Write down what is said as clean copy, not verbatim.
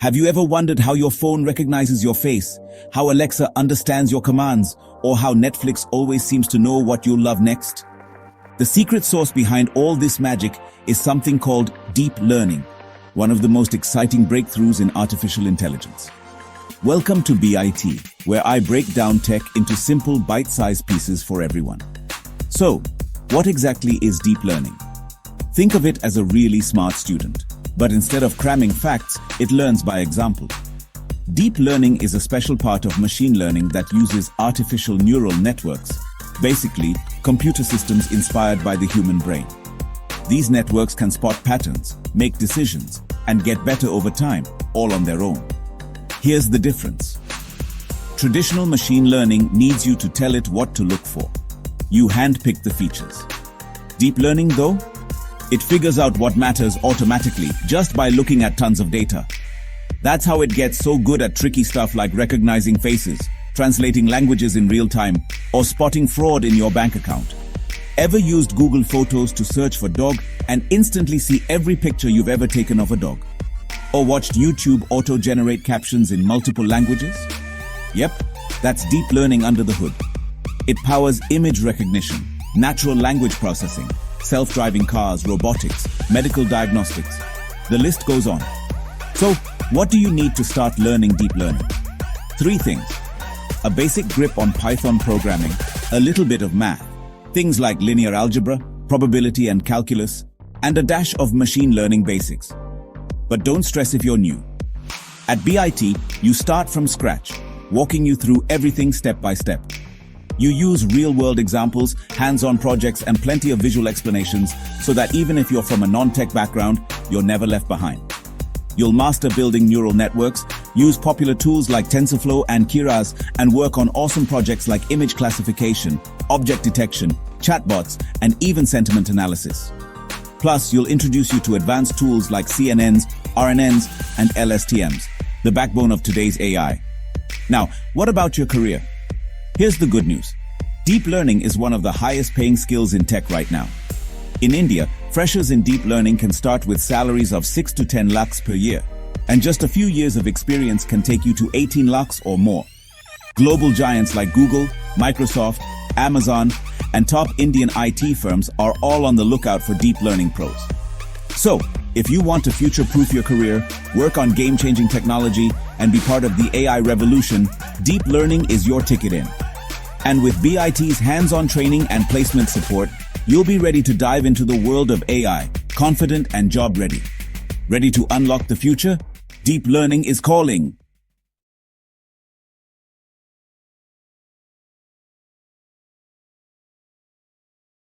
Have you ever wondered how your phone recognizes your face, how Alexa understands your commands, or how Netflix always seems to know what you'll love next? The secret sauce behind all this magic is something called deep learning, one of the most exciting breakthroughs in artificial intelligence. Welcome to BIT, where I break down tech into simple, bite-sized pieces for everyone. So, what exactly is deep learning? Think of it as a really smart student. But instead of cramming facts, it learns by example. Deep learning is a special part of machine learning that uses artificial neural networks, basically computer systems inspired by the human brain. These networks can spot patterns, make decisions, and get better over time, all on their own. Here's the difference. Traditional machine learning needs you to tell it what to look for. You handpick the features. Deep learning, though? It figures out what matters automatically just by looking at tons of data. That's how it gets so good at tricky stuff like recognizing faces, translating languages in real time, or spotting fraud in your bank account. Ever used Google Photos to search for dog and instantly see every picture you've ever taken of a dog? Or watched YouTube auto-generate captions in multiple languages? Yep, that's deep learning under the hood. It powers image recognition, natural language processing, self-driving cars, robotics, medical diagnostics. The list goes on. So, what do you need to start learning deep learning? 3 things. A basic grip on Python programming, a little bit of math, things like linear algebra, probability and calculus, and a dash of machine learning basics. But don't stress if you're new. At BIT, you start from scratch, walking you through everything step by step. You use real-world examples, hands-on projects, and plenty of visual explanations so that even if you're from a non-tech background, you're never left behind. You'll master building neural networks, use popular tools like TensorFlow and Keras, and work on awesome projects like image classification, object detection, chatbots, and even sentiment analysis. Plus, you'll introduce you to advanced tools like CNNs, RNNs, and LSTMs, the backbone of today's AI. Now, what about your career? Here's the good news. Deep learning is one of the highest paying skills in tech right now. In India, freshers in deep learning can start with salaries of 6 to 10 lakhs per year, and just a few years of experience can take you to 18 lakhs or more. Global giants like Google, Microsoft, Amazon, and top Indian IT firms are all on the lookout for deep learning pros. So, if you want to future-proof your career, work on game-changing technology, and be part of the AI revolution, deep learning is your ticket in. And with BIT's hands-on training and placement support, you'll be ready to dive into the world of AI, confident and job-ready. Ready to unlock the future? Deep learning is calling.